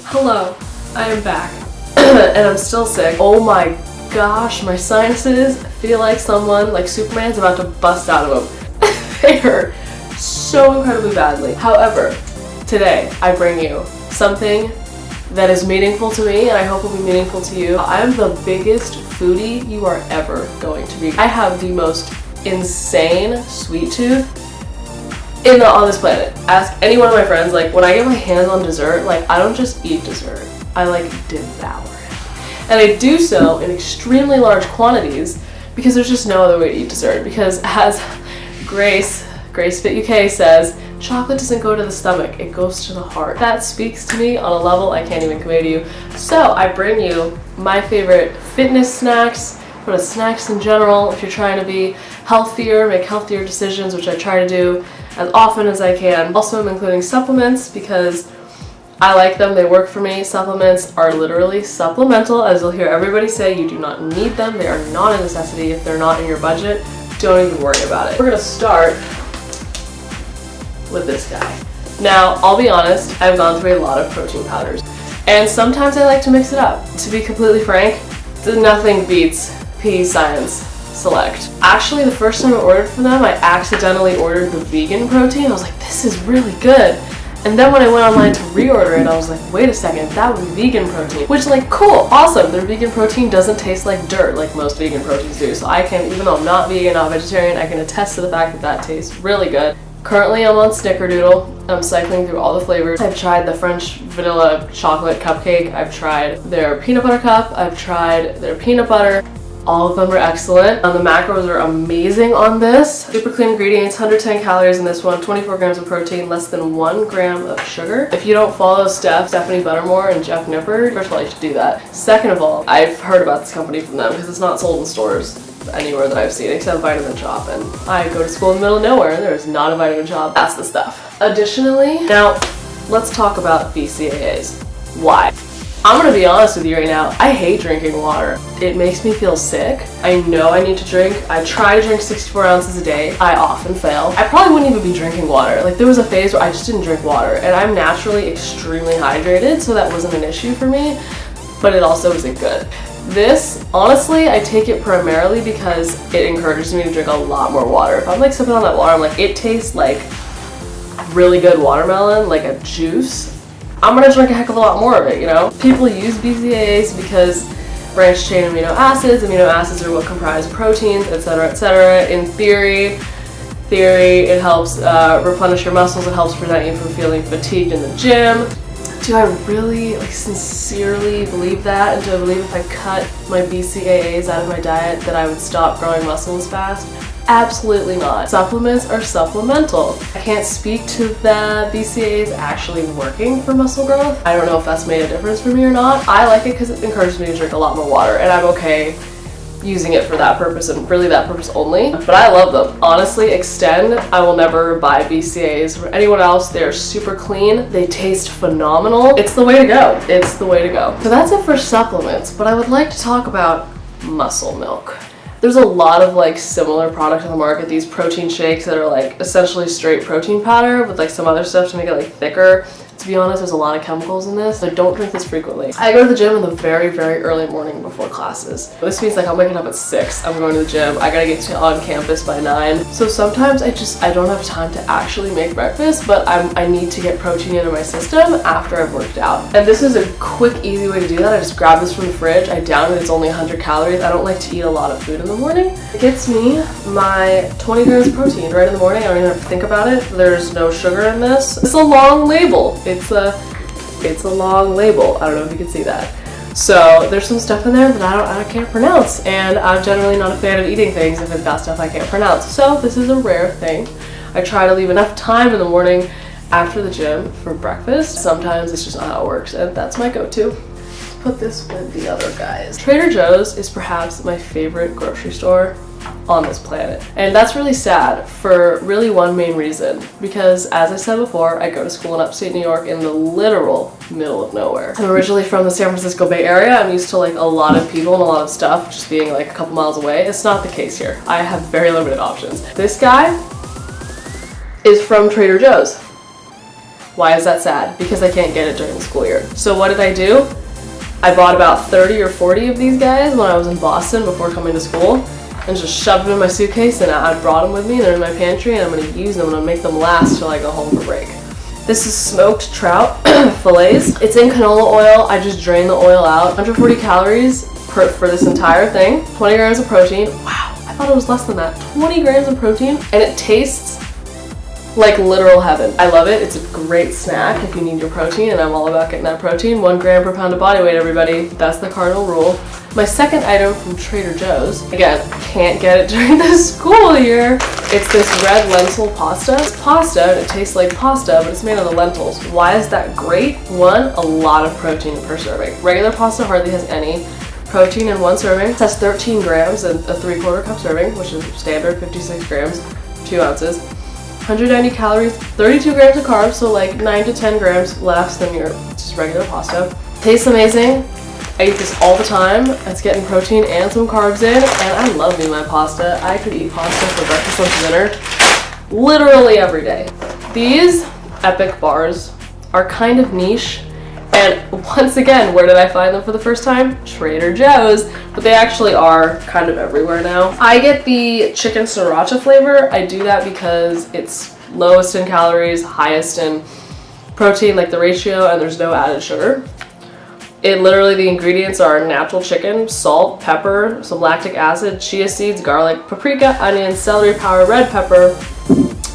Hello, I am back. And I'm still sick. Oh my gosh, my sinuses feel like someone, like Superman's about to bust out of them. They hurt so incredibly badly. However, today I bring you something that is meaningful to me, and I hope will be meaningful to you. I am the biggest foodie you are ever going to be. I have the most insane sweet tooth on this planet. Ask any one of my friends, like when I get my hands on dessert, like I don't just eat dessert, I like devour it. And I do so in extremely large quantities because there's just no other way to eat dessert. Because as Grace Fit UK says, chocolate doesn't go to the stomach, it goes to the heart. That speaks to me on a level I can't even convey to you. So I bring you my favorite fitness snacks, but snacks in general if you're trying to be healthier, make healthier decisions, which I try to do as often as I can. Also, I'm including supplements because I like them, they work for me. Supplements are literally supplemental, as you'll hear everybody say. You do not need them, they are not a necessity. If they're not in your budget, don't even worry about it. We're gonna start with this guy. Now, I'll be honest, I've gone through a lot of protein powders, and sometimes I like to mix it up. To be completely frank, nothing beats P Science Select. Actually, the first time I ordered from them, I accidentally ordered the vegan protein. I was like, this is really good. And then when I went online to reorder it, I was like, wait a second, that was vegan protein. Which, like, cool, awesome. Their vegan protein doesn't taste like dirt like most vegan proteins do. So I can, even though I'm not vegan, not vegetarian, I can attest to the fact that that tastes really good. Currently, I'm on Snickerdoodle. I'm cycling through all the flavors. I've tried the French vanilla chocolate cupcake. I've tried their peanut butter cup. I've tried their peanut butter. All of them are excellent. The macros are amazing on this. Super clean ingredients, 110 calories in this one, 24 grams of protein, less than 1 gram of sugar. If you don't follow Stephanie Buttermore and Jeff Nippard, first of all, you should do that. Second of all, I've heard about this company from them because it's not sold in stores anywhere that I've seen except Vitamin Shop, and I go to school in the middle of nowhere and there's not a Vitamin Shop. That's the stuff. Additionally, now let's talk about BCAAs. Why? I'm gonna be honest with you right now, I hate drinking water. It makes me feel sick. I know I need to drink. I try to drink 64 ounces a day. I often fail. I probably wouldn't even be drinking water. Like, there was a phase where I just didn't drink water, and I'm naturally extremely hydrated, so that wasn't an issue for me, but it also isn't good. This, honestly, I take it primarily because it encourages me to drink a lot more water. If I'm like sipping on that water, I'm like, it tastes like really good watermelon, like a juice. I'm gonna drink a heck of a lot more of it, you know? People use BCAAs because branched chain amino acids are what comprise proteins, etc., etc. In theory, it helps replenish your muscles, it helps prevent you from feeling fatigued in the gym. Do I really, like, sincerely believe that? And do I believe if I cut my BCAAs out of my diet that I would stop growing muscles fast? Absolutely not. Supplements are supplemental. I can't speak to the BCAAs actually working for muscle growth. I don't know if that's made a difference for me or not. I like it because it encourages me to drink a lot more water, and I'm okay using it for that purpose and really that purpose only. But I love them. Honestly, Extend, I will never buy BCAAs from anyone else. They're super clean. They taste phenomenal. It's the way to go. It's the way to go. So that's it for supplements, but I would like to talk about muscle milk. There's a lot of like similar products on the market, these protein shakes that are like essentially straight protein powder with like some other stuff to make it like thicker. To be honest, there's a lot of chemicals in this, so don't drink this frequently. I go to the gym in the very, very early morning before classes. This means like I'm waking up at 6, I'm going to the gym, I gotta get on campus by 9. So sometimes I don't have time to actually make breakfast, but I need to get protein into my system after I've worked out. And this is a quick, easy way to do that. I just grab this from the fridge, I down it, it's only 100 calories. I don't like to eat a lot of food in the morning. It gets me my 20 grams of protein right in the morning. I don't even have to think about it. There's no sugar in this. It's a long label. It's a long label. I don't know if you can see that. So there's some stuff in there that I can't pronounce, and I'm generally not a fan of eating things if it's got stuff I can't pronounce. So this is a rare thing. I try to leave enough time in the morning after the gym for breakfast. Sometimes it's just not how it works, and that's my go-to. Let's put this with the other guys. Trader Joe's is perhaps my favorite grocery store on this planet. And that's really sad for really one main reason, because as I said before, I go to school in upstate New York in the literal middle of nowhere. I'm originally from the San Francisco Bay Area. I'm used to like a lot of people and a lot of stuff just being like a couple miles away. It's not the case here. I have very limited options. This guy is from Trader Joe's. Why is that sad? Because I can't get it during the school year. So what did I do? I bought about 30 or 40 of these guys when I was in Boston before coming to school, and just shoved them in my suitcase, and I brought them with me. They're in my pantry, and I'm gonna use them and I'm gonna make them last till I go home for break. This is smoked trout fillets. It's in canola oil. I just drain the oil out. 140 calories for this entire thing. 20 grams of protein. Wow, I thought it was less than that. 20 grams of protein, and it tastes like literal heaven. I love it. It's a great snack if you need your protein, and I'm all about getting that protein. 1 gram per pound of body weight, everybody. That's the cardinal rule. My second item from Trader Joe's, again, can't get it during the school year. It's this red lentil pasta. It's pasta, and it tastes like pasta, but it's made out of lentils. Why is that great? One, a lot of protein per serving. Regular pasta hardly has any protein in 1 serving. It has 13 grams in a 3/4 cup serving, which is standard, 56 grams, 2 ounces. 190 calories, 32 grams of carbs, so like 9 to 10 grams less than your just regular pasta. Tastes amazing. I eat this all the time. It's getting protein and some carbs in, and I love me my pasta. I could eat pasta for breakfast, lunch, and dinner literally every day. These epic bars are kind of niche, and once again, where did I find them for the first time? Trader Joe's, but they actually are kind of everywhere now. I get the chicken sriracha flavor. I do that because it's lowest in calories, highest in protein, like the ratio, and there's no added sugar. It literally, the ingredients are natural chicken, salt, pepper, some lactic acid, chia seeds, garlic, paprika, onion, celery powder, red pepper,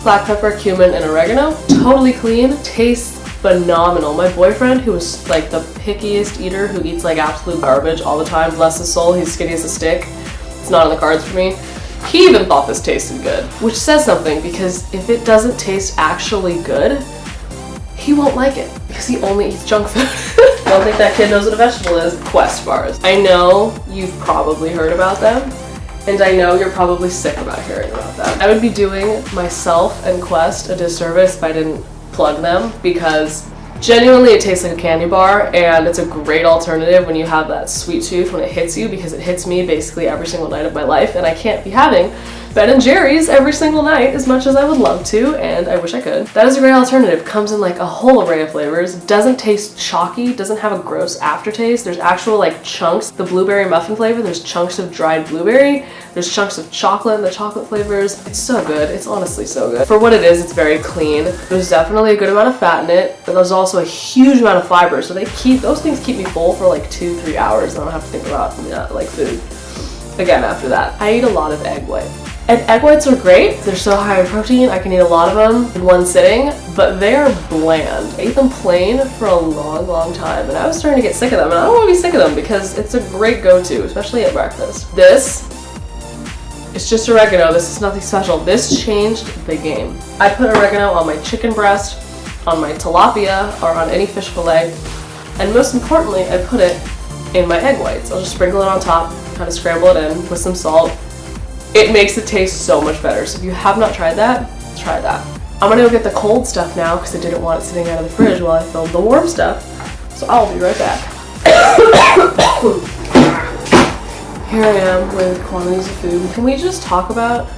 black pepper, cumin, and oregano. Totally clean, tastes phenomenal. My boyfriend, who is like the pickiest eater, who eats like absolute garbage all the time, bless his soul, he's skinny as a stick. It's not on the cards for me. He even thought this tasted good, which says something, because if it doesn't taste actually good, he won't like it, because he only eats junk food. I don't think that kid knows what a vegetable is. Quest bars. I know you've probably heard about them, and I know you're probably sick about hearing about them. I would be doing myself and Quest a disservice if I didn't plug them, because genuinely it tastes like a candy bar, and it's a great alternative when you have that sweet tooth when it hits you, because it hits me basically every single night of my life, and I can't be having Ben & Jerry's every single night as much as I would love to, and I wish I could. That is a great alternative. Comes in like a whole array of flavors. Doesn't taste chalky, doesn't have a gross aftertaste. There's actual like chunks. The blueberry muffin flavor, there's chunks of dried blueberry. There's chunks of chocolate in the chocolate flavors. It's so good. It's honestly so good. For what it is, it's very clean. There's definitely a good amount of fat in it, but there's also a huge amount of fiber. So those things keep me full for like 2-3 hours. I don't have to think about like food again after that. I eat a lot of egg white. And egg whites are great. They're so high in protein. I can eat a lot of them in one sitting, but they are bland. I ate them plain for a long, long time, and I was starting to get sick of them, and I don't want to be sick of them because it's a great go-to, especially at breakfast. This is just oregano. This is nothing special. This changed the game. I put oregano on my chicken breast, on my tilapia, or on any fish fillet, and most importantly, I put it in my egg whites. I'll just sprinkle it on top, kind of scramble it in with some salt. It makes it taste so much better. So if you have not tried that, try that. I'm gonna go get the cold stuff now because I didn't want it sitting out of the fridge while I filmed the warm stuff. So I'll be right back. Here I am with quantities of food. Can we just talk about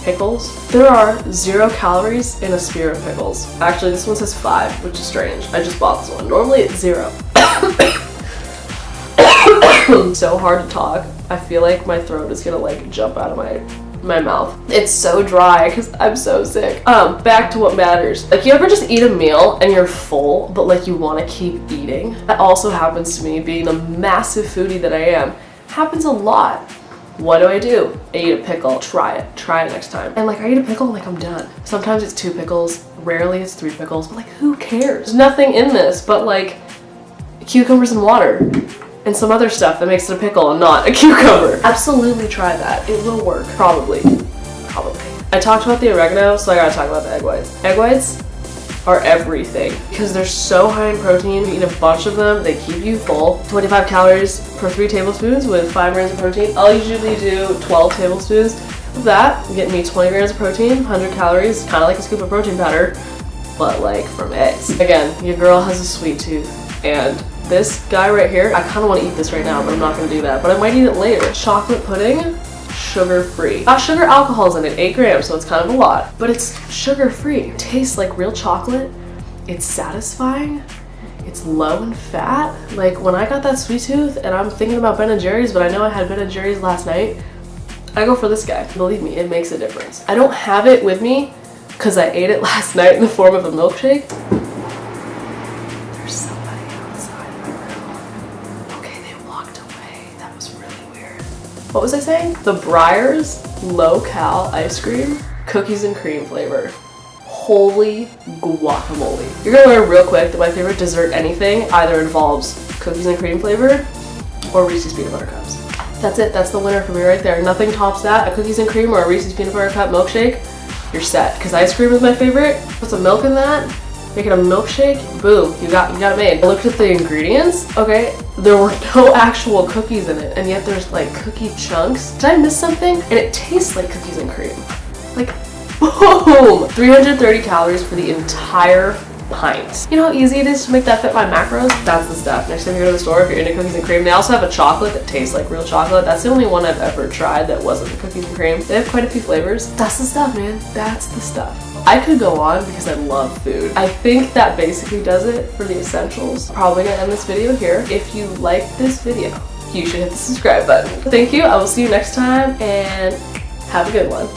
pickles? There are 0 calories in a spear of pickles. Actually, this one says 5, which is strange. I just bought this one. Normally it's 0. So hard to talk. I feel like my throat is gonna like jump out of my mouth. It's so dry because I'm so sick. Back to what matters. Like, you ever just eat a meal and you're full, but like you want to keep eating? That also happens to me, being the massive foodie that I am. Happens a lot. What do? I eat a pickle. Try it next time. And like, I eat a pickle and like I'm done. Sometimes it's 2 pickles, rarely it's 3 pickles, but like, who cares? There's nothing in this but like cucumbers and water and some other stuff that makes it a pickle and not a cucumber. Absolutely try that. It will work. Probably. I talked about the oregano, so I gotta talk about the egg whites. Egg whites are everything because they're so high in protein. You eat a bunch of them, they keep you full. 25 calories per 3 tablespoons with 5 grams of protein. I'll usually do 12 tablespoons of that, getting me 20 grams of protein, 100 calories, kind of like a scoop of protein powder, but like from eggs. Again, your girl has a sweet tooth, and this guy right here, I kind of want to eat this right now, but I'm not going to do that. But I might eat it later. Chocolate pudding, sugar-free. Sugar alcohol's in it, 8 grams, so it's kind of a lot. But it's sugar-free. It tastes like real chocolate. It's satisfying. It's low in fat. Like when I got that sweet tooth and I'm thinking about Ben & Jerry's, but I know I had Ben & Jerry's last night, I go for this guy. Believe me, it makes a difference. I don't have it with me because I ate it last night in the form of a milkshake. There's somebody outside my room. Okay, they walked away. That was really weird. What was I saying? The Breyers low-cal ice cream, cookies and cream flavor. Holy guacamole. You're gonna learn real quick that my favorite dessert anything either involves cookies and cream flavor or Reese's peanut butter cups. That's it, that's the winner for me right there. Nothing tops that. A cookies and cream or a Reese's peanut butter cup milkshake, you're set. Because ice cream is my favorite. Put some milk in that, make it a milkshake, boom, you got it made. I looked at the ingredients, okay, there were no actual cookies in it, and yet there's like cookie chunks. Did I miss something? And it tastes like cookies and cream. Like, boom! 330 calories for the entire pint. You know how easy it is to make that fit my macros? That's the stuff. Next time you go to the store, if you're into cookies and cream, they also have a chocolate that tastes like real chocolate. That's the only one I've ever tried that wasn't cookies and cream. They have quite a few flavors. That's the stuff, man. That's the stuff. I could go on because I love food. I think that basically does it for the essentials. Probably gonna end this video here. If you liked this video, you should hit the subscribe button. Thank you. I will see you next time and have a good one.